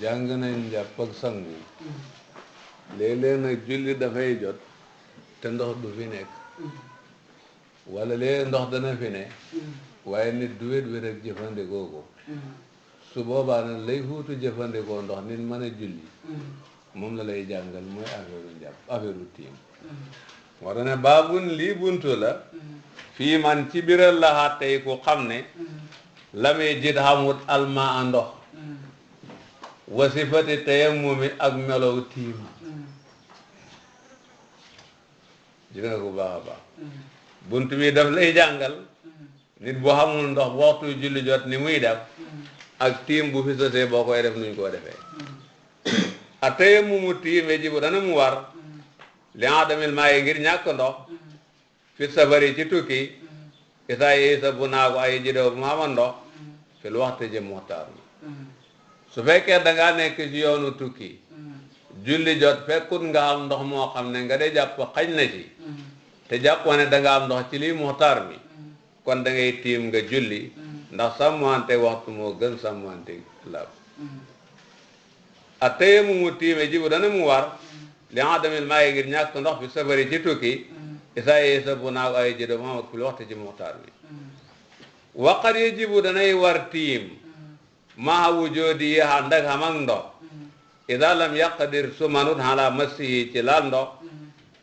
jàng nañ njàpp ak sangu léeg-léeg nag julli dafay jot te ndox du fi nekk wala léeg ndox dana fi ne waaye nit du wét wét ak jëfandikoo ko su boobaa nag lay xuutu jëfandikoo ndox nit mën a julli moom la lay jàngal mooy affaire u njàpp affaire u tiim war ne baabun lii buntu la fii man ci biral la xàttey ku xam ne la muy jit xamut alma a ndox wasifati tayammumi ak melow tiim gis nga ko baax a baax buntu bi daf lay jàngal nit bu xamul ndox bu waxtu julli jot ni muy def ak tiim bu fi sosee boo koy def nuñ koo defee a tayammumu tiim yajibu dana mu war li adamil maa yi ngir ñàkk ndox fi safari ci tukki isaa yi sa bu naa ko ay jidew bu mu xaman ndox fil waxtu ji muxtaar su fekkee dangaa nekk ci yoonu tukki julli jot fekkut nga am ndox moo xam ne nga de jàpp xañ na ci te jàppoo ne danga am ndox ci lii muxtaar mi kon da ngay tiim nga julli ndax sàmmante waxtu moo gën sàmmante laab a tayammumu tiime jibu dana mu war li adamil maa yi ngir ñàkk ndox fi safari ci tukki isaa yi sa bu naaw ay jido mamak fil waxtu ci muxtaar mi waqat yi jibu danay war tiim maa wujoodi yi ànd ak xam ak ndox ida lam yaqdir su manut ala masihi ci laal ndox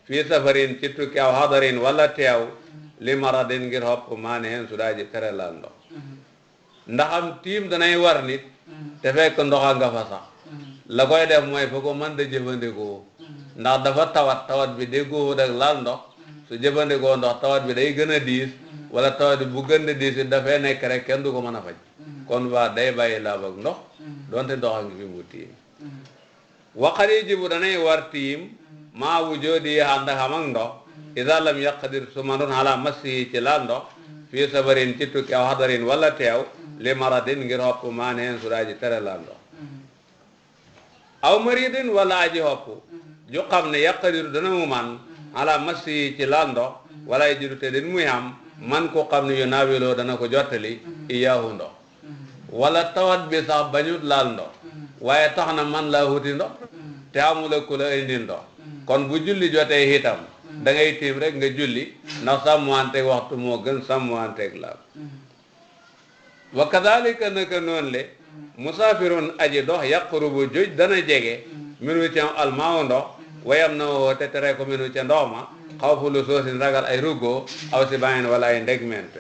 fii safarin ci tukki aw hadarin wala teew li maradin ngir xopp maa ne hen su daa ji tere laal ndox ndax am tiim danay war nit te fekk ndoxa nga fa sax la koy def mooy fa ko mën da jëfandikoo ndax dafa tawat bi déggoo ak laal ndox su jëfandikoo ndox tawat bi day gën a diis wala tawat bi bu gën a diis it dafay nekk rek kenn du ko mën a faj kon waa day bàyyi laab ak ndox donte ndox a ngi fi mu tiim waqat yi jibu danay war tiim maa wujoodi yi ànd ak xam ak ndox ida lam yaqdir su manun ala masi ci laal ndox fii safarin ci tukki aw hadarin wala teew li maradin ngir xopp maa neen su daa ji tere laal ndox aw maridin wala aji xopp ju xam ne yaqdiru dana mu man ala masi ci laal ndox wala ay jidu te din muy am man ko xam ne yu naawiloo dana ko jottali iyaahu ndox wala tawat bi sax bañut laal ndox waaye tax na man laa wuti ndox te amula ku la indi ndox kon bu julli jotee itam da ngay tiim rek nga julli ndax sàmmanteeg waxtu moo gën sàmmanteeg laab wa kadalika naka noonu le musaafirun aji dox yaqrubu joj dana jege minu ca almaawu ndox wayam na woo te tere ko minu ca ndox ma xaw fu lu soosin ragal ay ruggoo aw si bàyyin wala ay ndegment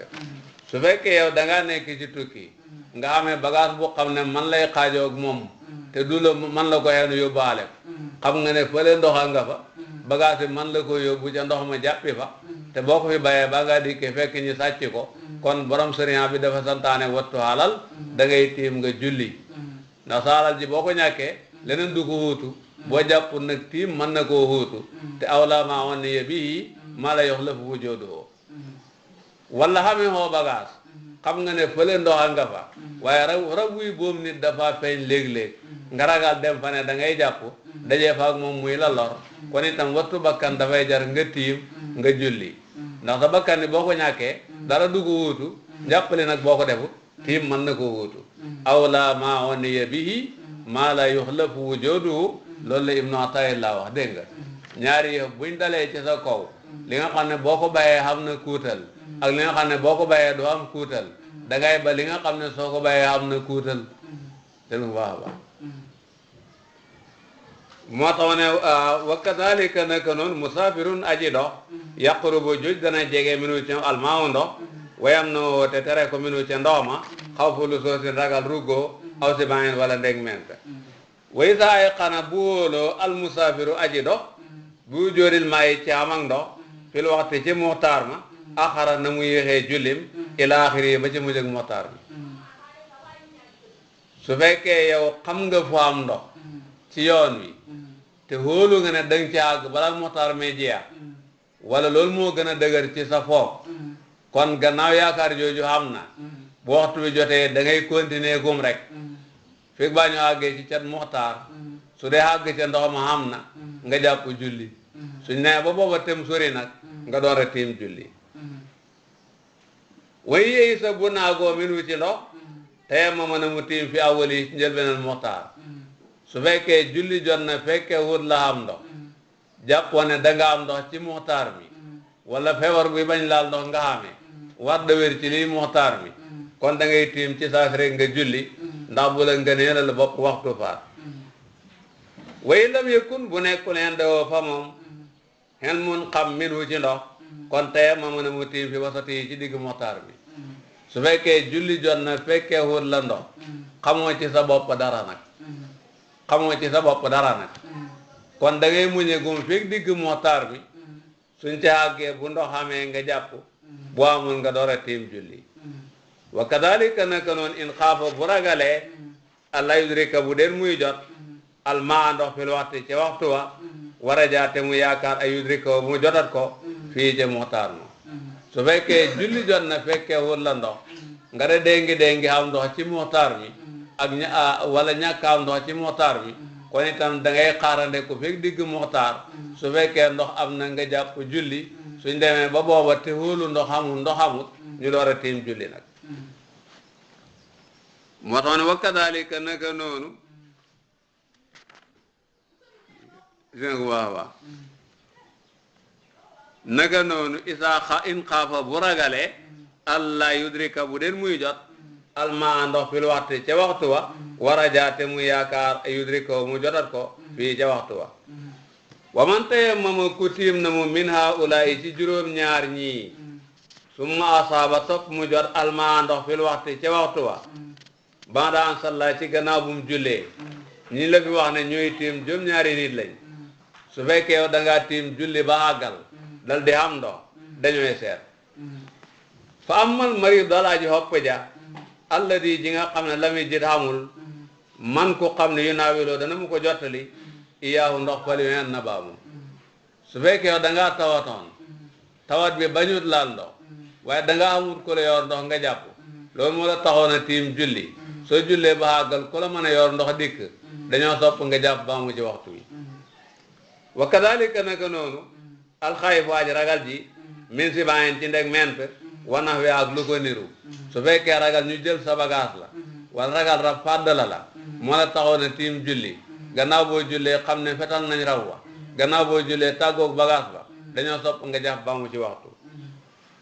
su fekkee yow da ngaa nekk ci tukki nga xamee bagage bu xam ne man lay xaajoog moom te du la man la ko xeenu yóbbaale xam nga ne fële ndoxa nga fa bagage bi man la ko yóbbu ca ndox ma jàppi fa te boo ko fi bàyyee ba ngaa dikkee fekk ñu sàcc ko kon borom sëriñ bi dafa santaane wattu halal da ngay tiim nga julli ndax sa halal ji boo ko ñàkkee leneen du ko huutu boo jàpp nag tiim mën na koo huutu te awla maa wan ne bii maa la yox la fu wujoodoo wala xamee xoo bagage xam nga ne fële ndoxa nga fa waaye rab wuy boom nit dafa feeñ léeg-léeg nga ragal dem fa ne da ngay jàpp dajee fa ak moom muy la lor kon itam wattu bakkan dafay jar nga tiim nga julli ndax sa bakkan ni boo ko ñàkkee dara du ko wuutu jàppale nag boo ko defut tiim mën na ko wuutu awla maa oniya bihi maa la yuxlafu wujuduhu loolu la Ibnu Ataillah wax dégg nga ñaari yëf buñ dalee ci sa kaw li nga xam ne boo ko bàyyee xam na kuutal ak li nga xam ne boo ko bàyyee doo am kuutal dangay ba li nga xam ne soo ko bàyyee xam na kuutal dégg nga baax a baax moo tax ne wa kadalika naka noonu musaafirun aji dox yaqrubu juj dana jege minu ci almaawu ndox wayam na woo te tere ko minu ca ndox ma xaw fu lu soosin ragal ruggoo aw si bàyyin wala ndeg mente way saa ay xana bu wóoloo almusaafiru aji dox bu jóoril maayi ci am ak ndox fil waxti ci muxtaar ma axara na mu yéexee jullim ila axiri ba ci mujj ak muxtaar mi su fekkee yow xam nga fu am ndox ci yoon wi te hóolu nga ne danga ci àgg balaa muxtaar mee jeex wala loolu moo gën a dëgër ci sa foog kon gannaaw yaakaar jooju xam na bu waxtu bi jotee da ngay continuer gum rek fekk baa ñu àggee ci cat muxtaar su dee àgg ca ndox ma xam na nga jàpp julli suñ nee ba booba tem sori nag nga door a tiim julli way yeey sa bu naagoo min wu ci ndox tey ma mën a mu tiim fi awali ci njëlbeenal muxtaar su fekkee julli jot na fekkee wut la am ndox jàppoo ne da nga am ndox ci muxtaar mi wala feebar bi bañ laal ndox nga xamee war da wér ci lii muxtaar mi kon da ngay tiim ci saas rek nga julli ndax bu la ngënee la bopp waxtu faat way lam yëkkun bu nekkul hen dawoo fa moom hen mun xam min wu ci ndox kon tey ma mën a mu tiim fi wasati yi ci digg muxtaar bi su fekkee julli jot na fekkee wut la ndox xamoo ci sa bopp dara nag kon da ngay muñe gum fekk digg muxtaar bi suñ ci àggee bu ndox amee nga jàpp bu amul nga door a tiim julli wa kadalika naka noonu in xaafa bu ragalee allah yudrika bu den muy jot almaa ndox fil waxti ca waxtu wa war a jaate mu yaakaar ay yudrika mu jotat ko fii ca muxtaar ma su fekkee julli jot na fekkee wut la ndox nga de déngi am ndox ci muxtaar mi ak wala ñàkk am ndox ci muxtaar mi kon itam da ngay xaarande ko fekk digg muxtaar su fekkee ndox am na nga jàpp julli suñ demee ba booba te wóolu ndox amut ñu door a tiim julli nag moo tax ne wa kadalika naka noonu naka noonu in xaafa bu ragalee allah yudrika bu den muy jot almaa ndox fil waxti ca waxtu wa war a jaate mu yaakaar yudrika mu jotat ko fii ca waxtu wa man tayammama ku tiim na mu min haulayi ci juróom-ñaar ñii summa asaaba topp mu jot almaa ndox fil waxti ca waxtu wa banda an salla ci gannaaw bu mu jullee ñi la fi wax ne ñooy tiim juróom-ñaari nit lañ su fekkee yow da ngaa tiim julli ba àggal dal di am ndox dañooy seet fa amal marid dalaa ji hopp ja alladi ji nga xam ne la muy jit xamul man ku xam ne yu naawiloo dana mu ko jottali iyaahu ndox palimeen na baamu su fekkee yow da ngaa tawatoon tawat bi bañut laal ndox waaye da ngaa amul ku la yor ndox nga jàpp loolu moo la taxoon a tiim julli soo jullee ba àggal ku la mën a yor ndox dikk dañoo sopp nga jàpp baamu ci waxtu wi wa kadalika naka noonu alxayifu aji ragal ji min si bàyyin ci ndeg ment wanax wi ak lu ko niru su fekkee ragal ñu jël sa bagage la wala ragal rab fàdd la moo la taxoon a tiim julli gannaaw boo jullee xam ne fetal nañ raw wa gannaaw boo jullee tàggoog bagage ba dañoo sopp nga jàpp baamu ci waxtu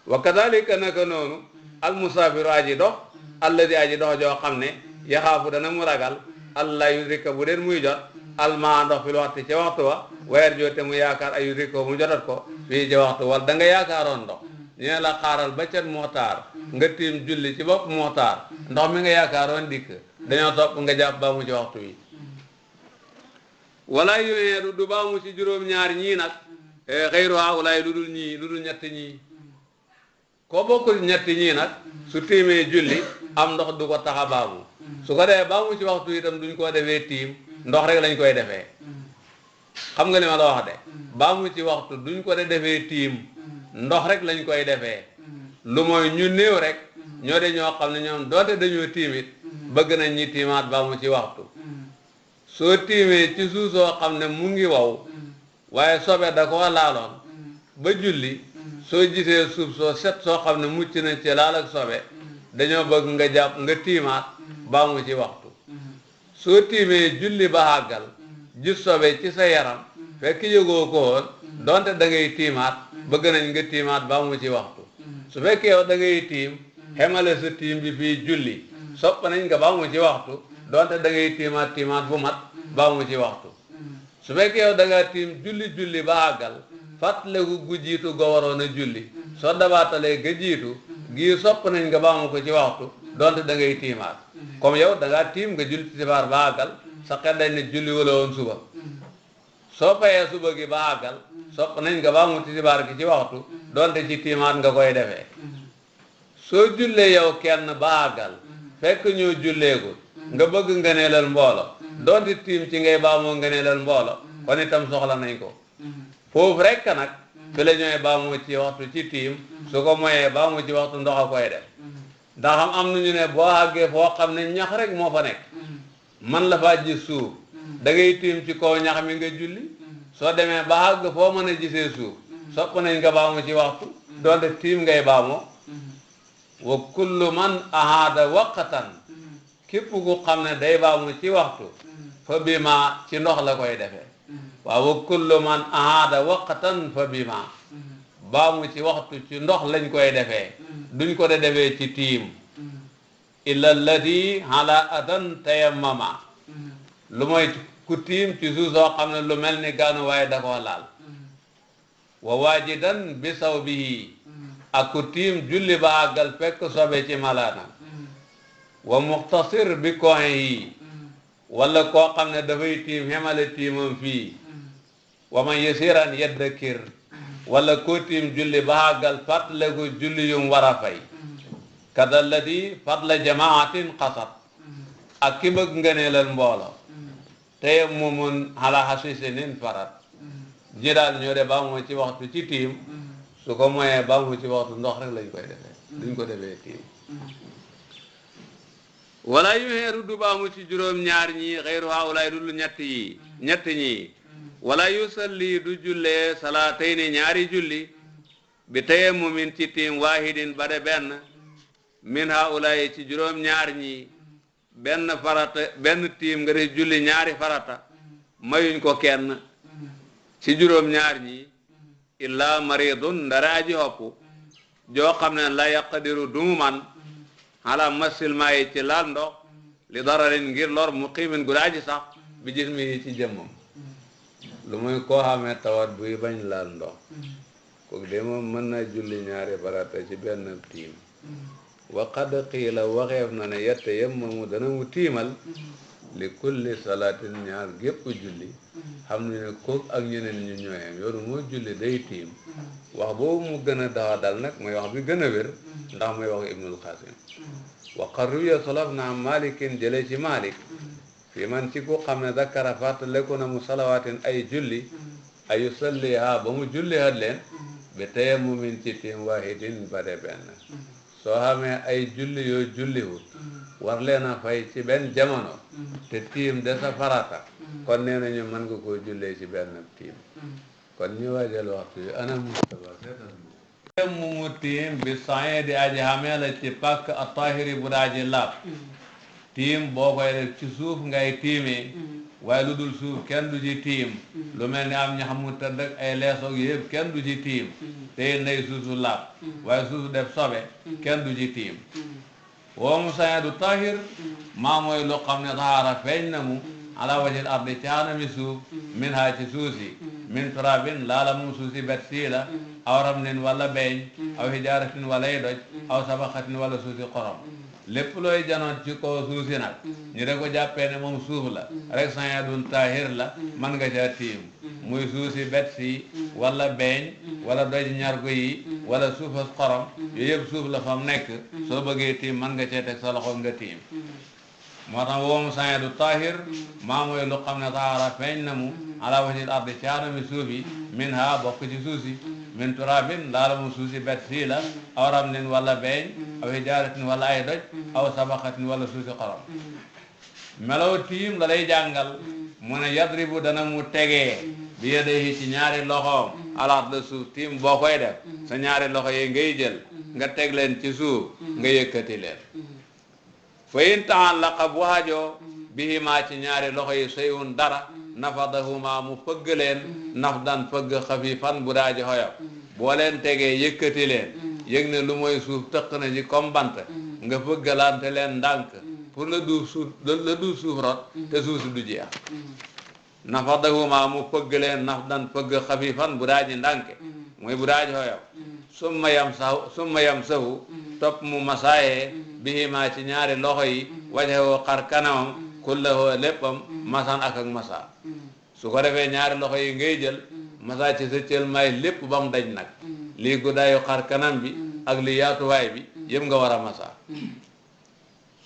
wa kadalika naka noonu almusaafiru aji dox alladi aji dox joo xam ne yaxaafu dana mu ragal allah yudrika bu den muy jot almaa ndox fil waxti ca waxtu wa weer joote mu yaakaar ay yudrika mu jotat ko fii ca waxtu wala da nga yaakaaroon ndox ñu ne la xaaral ba cet muxtaar nga tiim julli ci bopp muxtaar ndox mi nga yaakaaroon dikk dañoo topp nga jàpp baamu ci waxtu wi wala yu du baamu ci juróom-ñaar ñii nag xëyru haawulaay lu dul ñetti ñii koo bokkul ñetti ñii nag su tiimee julli am ndox du ko tax a baamu su ko defee baamu ci waxtu itam duñ ko defee tiim ndox rek lañ koy defee xam nga li ma la wax de baamu ci waxtu duñ ko defee tiim ndox rek lañ koy defee lu mooy ñu néew rek ñoo de ñoo xam ne ñoom doote dañoo tiimit bëgg nañ ñi tiimaat baamu ci waxtu soo tiimee ci suuf soo xam ne mu ngi wow waaye sobe da koo laaloon ba julli soo gisee suuf soo set soo xam ne mucc na ci laal ak sobe dañoo bëgg nga jàpp nga tiimaat baamu ci waxtu soo tiimee julli ba àggal gis sobe ci sa yaram fekk yëgoo ko woon donte da ngay tiimaat bëgg nañ nga tiimaat baamu ci waxtu su fekkee yow da ngay tiim xemale sa tiim bi fii julli sopp nañ nga baamu ci waxtu donte da ngay tiimaat bu mat baamu ci waxtu su fekkee yow da ngaa tiim julli ba àggal fàttaleku gu jiitu go waroon a julli soo dabaatalee ga jiitu gii sopp nañ nga baamu ko ci waxtu donte da ngay tiimaat comme yow da ngaa tiim nga julli tisbaar ba àggal sa xel dañ ne julli wala woon suba soo fayee suba gi ba àggal sopp nañ nga baamu tisbaar gi ci waxtu donte ci tiimaat nga koy defee soo jullee yow kenn ba àggal fekk ñoo julleegul nga bëgg ngëneelal mboolo donte tiim ci ngay baamoo ngëneelal mboolo kon itam soxla nañ ko foofu rekk nag fi la ñooy baamoo ci waxtu ci tiim su ko moyee baamu ci waxtu ndox a koy def ndax am nañu ne boo àggee foo xam ne ñax rek moo fa nekk man la faa gis suuf da ngay tiim ci kaw ñax mi nga julli soo demee ba àgg foo mën a gisee suuf sopp nañ nga baamu ci waxtu donte tiim ngay baamoo wa kullu man ahaada waqatan képp ku xam ne day baamu ci waxtu fa bima ci ndox la koy defee waaw wa kullu man ahada waqtan fa bima baamu ci waxtu ci ndox lañ koy defee duñ ko de defee ci tiim illa alladi ala adan tayammama lu mooy ku tiim ci suuf soo xam ne lu mel ni gaanu waaye da koo laal wa waajidan bi sawbihi ak ku tiim julli ba àggal fekk sobe ci malaanam wa muxtasir bi kohen yi wala koo xam ne dafay tiim xemale tiimam fii wa man yasiran yaddakir wala koo tiim julli ba àggal fàttale ko julli yum war a fay kadalladi fadla jamaatin qasat ak ki bëgg ngëneelal mboolo tey moomun ala hasisinin farat ñi daal ñoo de ba moo ci waxtu ci tiim su ko moyee ba mu ci waxtu ndox rek lañ koy defee duñ ko defee tiim wala yu xeeru du baamu ci juróom ñaar ñi xeyru haawulaay dul ñett ñi wala yu salli du jullee salaatayni ñaari julli bi tayammumin ci tiim waahidin ba de benn min haawulaay ci juróom ñaar ñi benn farata benn tiim nga def julli ñaari farata mayuñ ko kenn ci juróom ñaar ñi illa maridun ndara aji hopp joo xam ne la yaqdiru dumu man ala masil maayi ci laal ndox li dararin ngir lor muqimin gu aji sax bi jismi ci jëmmam lu muy koo xamee tawat buy bañ laal ndox kooku de moom mën na julli ñaari farata ci benn tiim wa qad qiila waxeef na ne yette yemmamu dana mu tiimal li kulli salaatin ñaar gépp julli xam ne kook ak ñeneen ñu ñooyam yoru moo julli day tiim wax boobu mu gën a dawa dal nag mooy wax bi gën a wér ndax mooy wax ibnul qasim wa qarruya solaf na malikin jëlee ci malik fii man ci ku xam ne dakara fàttaleku na mu salawaatin ay julli ayu salliha ba mu julli hat leen bi tayammumin ci tiim wahidin ba de benn soo xamee ay julli yoo julliwut war leen a fay ci benn jamono te tiim de sa farata kon nee nañu mën nga koo jullee ci benn tiim kon ñu waajal waxtu yi ana Mustafa seetal mu tiim bi saye di aji xamee la ci pàkk a tahiri bu daaji laab tiim boo koy def ci suuf ngay tiimee waaye lu dul suuf kenn du ci tiim lu mel ni am ñax mu tëdd ak ay leesoog yëpp kenn du ci tiim te nay suusu laab waaye suusu def sobe kenn du ci tiim woo mu saye du tahir maa mooy lu xam ne tahaara feeñ na mu ala wajil ardi caanami suuf min ha ci suusi min turabin laala mu suusi bet siila aw ramlin wala beeñ aw hijaaratin wala y doj aw sabaxatin wala suusi xorom lépp looy janoon ci kaw suusi nag ñu de ko jàppee ne moom suuf la rek saña dun tahir la man nga ca tiim muy suusi bet si wala beeñ wala doj ñargu yi wala suufas xorom yooyu yëpp suuf la fam nekk soo bëggee tiim man nga cee teg sa loxo nga tiim moo tax woomu saña du tahir maa mooy lu xam ne taara feeñ na mu ala wajil ardi caanami suuf yi min ha bokk ci suusi min turabin laala mu suusi bet sii la aw ramlin wala beeñ aw hijaaratin wala ay doj aw sabaxatin wala suusi xorom melaw tiim la lay jàngal mu ne yadribu dana mu tegee bi yadayhi ci ñaari loxoom alaat la suuf tiim boo koy def sa ñaari loxo yi ngay jël nga teg leen ci suuf nga yëkkati leen fa in ta'allaqa bu hajoo bihimaa ci ñaari loxo yi sayun dara nafadahuma mu fëgg leen nafdan fëgg xafifan bu daaji xoyof boo leen tegee yëkkati leen yëg ne lu mooy suuf tëq na ci comme bant nga fëggalante leen ndànk pour la duuf suuf rot te suuf si du jeex nafadahuma mu fëgg leen nafdan fëgg xafifan bu daaji ndànke muy bu daaji xoyof summa yam sahu topp mu masaayee bihimaa ci ñaari loxo yi wajhoo xar kanamam kullahoo léppam masan ak masa su ko defee ñaari loxo yi ngay jël masa ci sa cël may lépp ba mu daj nag lii guddaayu xar kanam bi ak li yaatuwaay bi yëpp nga war a masa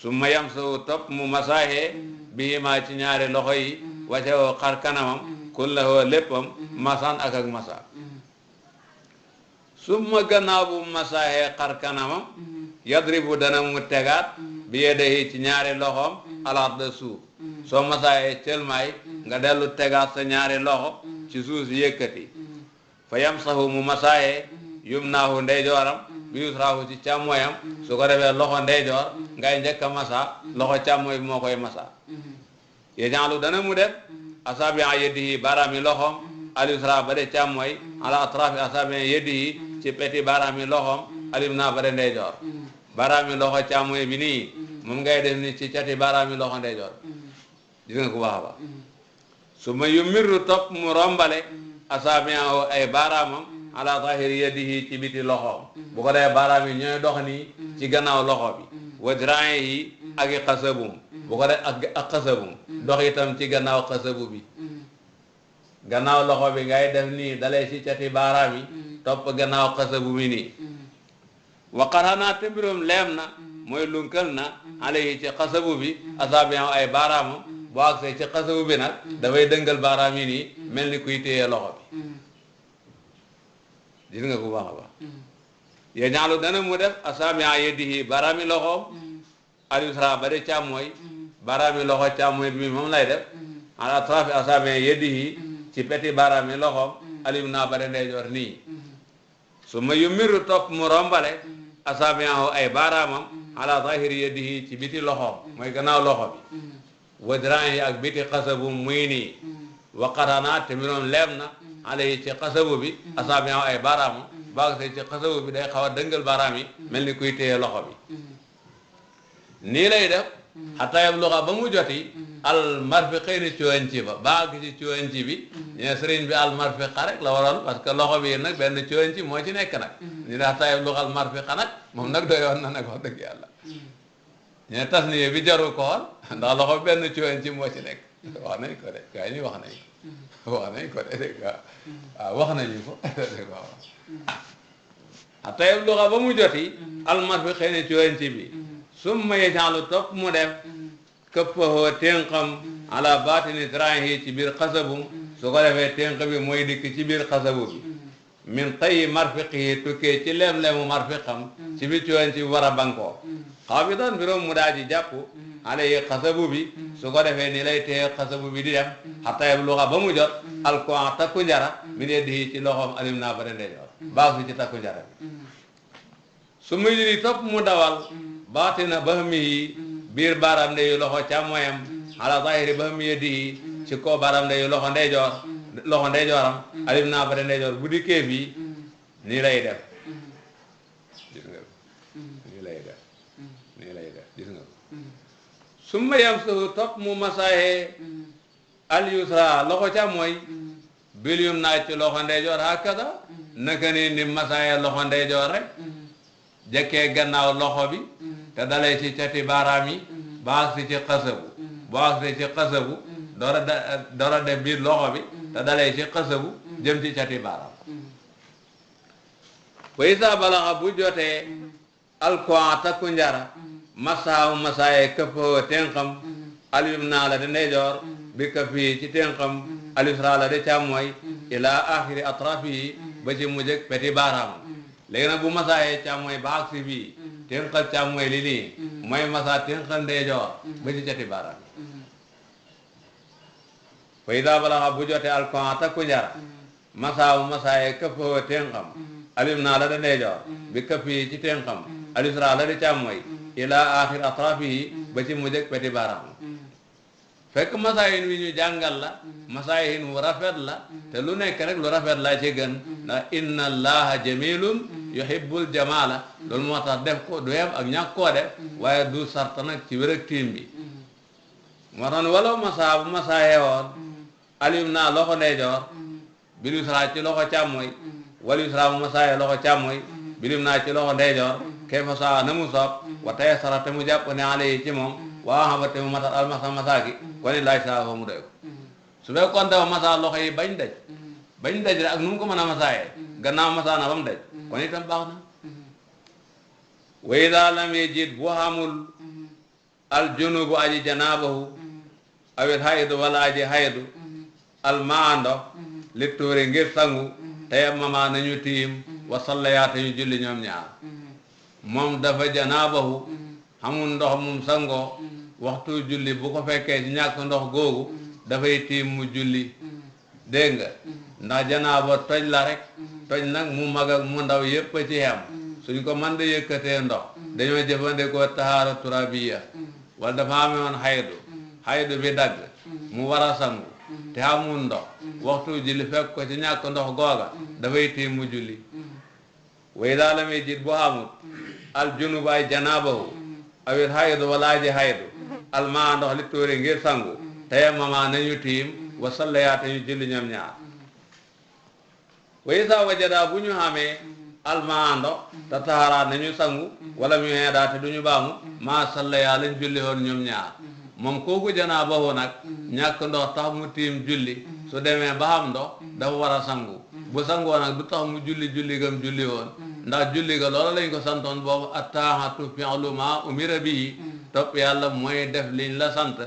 summa yam sahu topp mu masaayee bihimaa ci ñaari loxo yi wajhoo xar kanamam kullahoo léppam masan ak masa summa gannaaw bu masaahee xar kanamam yadribu dana mu tegaat bi yadihi ci ñaari loxoom alaat da suuf soo masaahee cëlmaay nga dellu tegaat sa ñaari loxo ci suuf si yëkkati fa yamsahu mu masaahee yumnaahu ndeyjooram bi yusraahu ci càmmoyam su ko defee loxo ndeyjoor ngay njëkk a masa loxo càmmooy bi moo koy masa yejaalu dana mu def asabi yadihi baaraami loxoom al-yusra ba de càmmooy ala atrafi asabi yadihi ci peti baaraami loxoom al-yumna ba de ndeyjoor baaraami loxo càmmooy bi nii moom ngay def ni ci cati baaraami loxo ndeyjoor gis nga ko baax a baax su ma yu mirru topp mu rombale asabi ay baaraamam ala zahiri yadihi ci biti loxoom bu ko defee baaraam yi ñooy dox nii ci gannaaw loxo bi wa diraa'i yi ak i xasabum bu ko defee ak xasabum dox itam ci gannaaw xasabu bi gannaaw loxo bi ngay def nii dalee ci cati baaraam yi topp gannaaw xasabu bi nii wa qarana te mbirum leem na mooy lunkal na alayhi ci xasabu bi asaabiyan ay baaraamam boo agsee ci xasabu bi nag dafay dëngal baaraam yi nii mel ni kuy téye loxo bi gis nga ko baax a baax yajaalu dana mu def asaabi'a yadihi baaraami loxoom al-yusra ba de càmmooy baaraami loxo càmmooy bi moom lay def ala atrafi asaabi'a yadihi ci peti baaraami loxoom al-yumna ba de ndeyjoor nii su ma yu miru topp mu rombale asaabi'ahu ay baaraamam ala zahiri yadihi ci biti loxoom mooy gannaaw loxo bi wa diraa'i ak biti xasabu muy nii wa qarana te miroom leem na alayhi ci xasabu bi asaabi'ahu ay baaraamam baag say ci xasabu bi day xaw a dëngal baaraam yi mel ni kuy téye loxo bi nii lay def xataa yabluga ba mu joti al marfiqi ni cuwanci ba baag ci cuwanci bi ñu ne sëriñ bi al marfiqa rek la waroon parce que loxo bi nag benn cuwanci moo ci nekk nag ñu ne xataa yabluga al marfiqa nag moom nag doyoon na nag wax dëgg yàlla ñu ne tasniye bi jaru ko woon ndax loxo bi benn cuwanci moo ci nekk wax nañ ko de gaa yi wax nañ ko wax nañ ko de dégg nga waaw wax nañu ko dégg nga xataa yabluga ba mu joti al marfiqi ni cuwanci bi summa yajaalu topp mu def këppahoo ténqam ala baatini diraahi ci biir xasabum su ko defee ténq bi mooy dikk ci biir xasabu bi min tayyi marfiqihi tukkee ci leem-leemu marfiqam ci biir cuwan ci war a bankoo xaabidan biroom mu daa ji jàpp alayhi xasabu bi su ko defee ni lay téye xasabu bi di dem xataa yabluga ba mu jot alquran takku njara min yadihi ci loxoom alim naa ba de ndejoor baax si ci takku njara bi su muy jiri topp mu dawal baatina bahmihi biir baaraam ndeyu loxo càmmoyam ala zahiri bahmi yadihi ci kaw baaraam ndeyu loxo ndeyjooram alim naa ba de ndeyjoor bu dikkee fii nii lay def gis nga nii lay def nii lay def gis nga summa yamsahu topp mu masaahe al yusra loxo càmmooy bil yumna ci loxo ndeyjoor hakada naka ni masaahe loxo ndeyjoor rek jëkkee gannaaw loxo bi te dalee ci cati baaraam yi baag si ci xasabu baag si ci xasabu door a def biir loxo bi te dalee ci xasabu jëm ci cati baaraam wa isa balaxa bu jotee alquran takku njara masaawu masaaye këppoo ténqam alyum naa la de ndeyjoor bi këppii ci ténqam alyusra la de càmmooy ila axiri atrafi yi ba ci mujjëg peti baaraam léegi nag bu masaayee càmmooy ba agsi bii ténqal càmmooy li nii mooy masa ténqal ndeyjoor ba ci cati baaraam fa ida balaxa bu jotee alquran takku njara masaawu masaayee këppoo ténqam alim naa la da ndeyjoor bi këpp yi ci ténqam alisra la di càmmooy ila axir atrafi yi ba ci mujjëg peti baaraam fekk masaayin wi ñu jàngal la masaayin wu rafet la te lu nekk rek lu rafet laa ci gën ndax inna allaha jamilun yuhibbul jamala loolu moo tax def ko du yem ak ñàkk koo def waaye du sart nag ci wér ak tiim bi moo tax walaw masaa bu masaayee woon alim naa loxo ndeyjoor bil yusra ci loxo càmmooy wal yusra bu masaayee loxo càmmooy bilim naa ci loxo ndeyjoor kayfa saa na mu soob wa tayassara te mu jàpp ne alayhi ci moom waa xam te mu matal almasa masaaki kon it laaj saa fa mu doy ko su fekkoon dafa masaa loxo yi bañ daj rek ak nu mu ko mën a masaayee gannaaw masaa na ba mu daj kon itam baax na wa idaa lam yajid bu xamul al junubu aji janaabahu awil haydu wala aji haydu al maando li tuuri ngir sangu tayammama nañu tiim wa sallayaate ñu julli ñoom ñaar moom dafa janaabahu xamul ndox mum sangoo waxtu julli bu ko fekkee ci ñàkk ndox googu dafay tiim mu julli dégg nga ndax janaaba toj la rek toj nag mu mag ak mu ndaw yépp a ci xem suñ ko mën da yëkkatee ndox dañoo jëfandikoo tahaara turabiya wala dafa amee woon xaydu bi dagg mu war a sangu te amul ndox waxtu julli fekk ko ci ñàkk ndox googa dafay tiim mu julli way daa la may jit bu xamut al junubaay janaabahu awit xaydu walaa ji xaydu al maa ndox li tóori ngir sangu teye mama nañu tiim wa sallaya te ñu julli ñoom ñaar way saa wajada bu ñu xamee al maa ndox te taxaraa nañu sangu wala mu hee te duñu baamu maa sallaya lañ julli woon ñoom ñaar moom kooku janaabahu nag ñàkk ndox tax mu tiim julli su demee ba xam ndox dafa war a sangu bu sangoo nag du tax mu julli gam julli woon ndax julli ga loola lañ ko santoon boobu attaahatu fi'lu ma umira bihi topp yàlla mooy def liñ la sant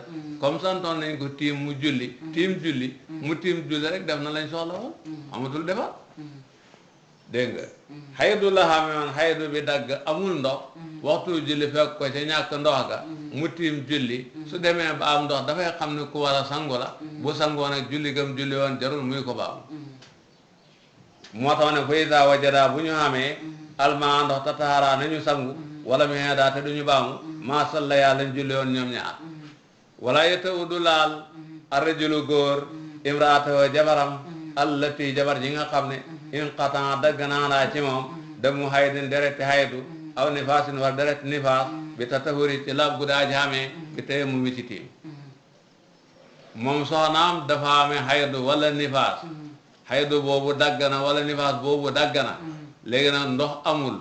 comme santoon nañ ko tiim mu julli mu tiim julli rek def na lañ soxla woon amatul defar dégg nga xaydu la xamee woon xaydu bi dagg amul ndox waxtu julli fekk ko ca ñàkk ndox ga mu tiim julli su demee ba am ndox dafay xam ne ku war a sangu la bu sangoo nag julli gam julli woon jarul muy ko baamu moo tax ne fa iza wajada bu ñu xamee almaa ndox ta taharaa nañu sangu wala mu hee te duñu baamu maa salla yaa lañ julli woon ñoom ñaar wala yeta udu laal arrajulu góor imraatahu jabaram allati jabar ji nga xam ne inqatan dagg naanaa ci moom damu haydin dereti haydu aw nifaasin war dereti nifaas bi tatahuri ci lab gu daa jaamee bi teye mu mi ci tiim moom soxnaam dafa amee haydu wala nifaas haydu boobu dagg na wala nifaas boobu dagg na léegi nag ndox amul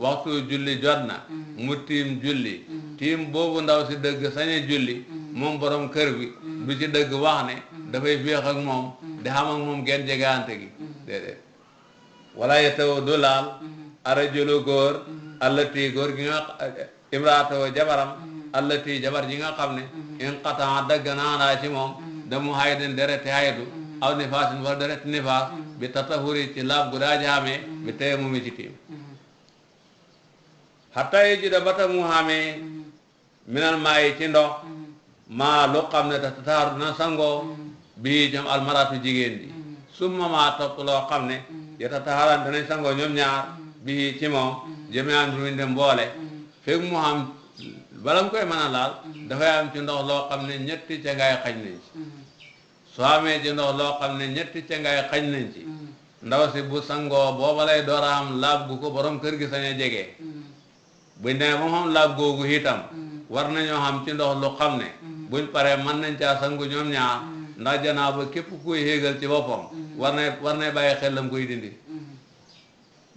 waxtu julli jot na mu tiim julli tiim boobu ndaw si dëgg sañe julli moom borom kër bi du ci dëgg wax ne dafay féex ak moom di xam ak moom genn jegaante gi déedéet wala yetaw du laal arajulu góor allati góor gi nga imraatoo jabaram allati jabar ji nga xam ne inqatan dagg naanaa ci moom damu haydin dereti haydu aw nifaasin wala dereti nifaas bi tatahuri ci laab gu daa jaamee bi teye mu mi ci tiim hatta yi jida bata mu xamee minal maa yi ci ndox maa lu xam ne te tataaru na sangoo bii jëm almaratu jigéen ji summa maa topp loo xam ne yeta taxaran danañ sangoo ñoom ñaar bii ci moom jëmean bi dem mboole fekk mu xam bala mu koy mën a laal dafay am ci ndox loo xam ne ñetti ca ngaay xaj nañ ci soo amee ci ndox loo xam ne ñetti ca ngaay xaj nañ ci ndaw si bu sangoo booba lay door a am laab gu ko borom kër gi sañ a jege buñ demee ba mu xam laab googu itam war nañoo xam ci ndox lu xam ne buñ paree mën nañ caa sangu ñoom ñaar ndax janaaba képp kuy xéegal ci boppam war na bàyyi xel lam koy dindi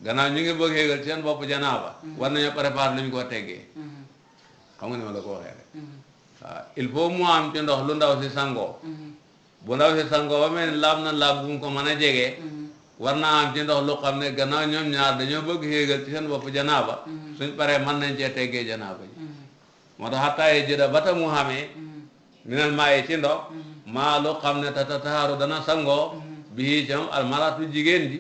gannaaw ñu ngi bëgg xéegal ci seen bopp janaaba war nañoo préparer lu ñu ko teggee xam nga ni ma la ko waxee rek waaw il faut mu am ci ndox lu ndaw si sangoo bu ndaw si sangoo ba mel ni laab na laab bu mu ko mën a jegee war naa am ci ndox lu xam ne gannaaw ñoom ñaar dañoo bëgg xéegal ci seen bopp janaaba suñ paree mën nañ cee teggee janaaba ji moo tax xattaaye jëda bata mu xamee minal maa yi ci ndox maa lu xam ne tata taxaaru dana sangoo bii cam almaratu jigéen ji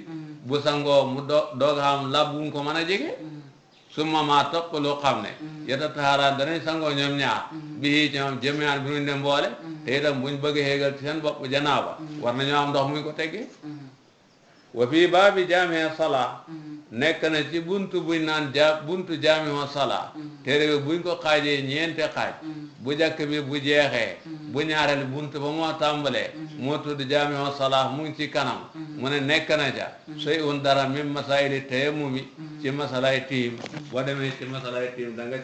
bu sangoo mu doog xam lab bu mu ko mën a jege summa maa topp lu xam ne yeta taxaaraan danañ sangoo ñoom ñaar bii cam jëmean bi nuñ dem mboole te itam buñ bëgg xéegal ci seen bopp janaaba war nañoo am ndox muy ko teggee wa fii baabi jaamee salaa nekk na ci buntu buñ naan buntu jaamee salaa téere bi buñ ko xaajee ñeente xaaj bu jàkk bi bu jeexee bu ñaareel buntu ba moo tàmbalee moo tudd jaamee salaa mu ngi ci kanam mu ne nekk na ca soy un dara min masaayili tayammumi ci masalay tiim boo demee ci masalay tiim da nga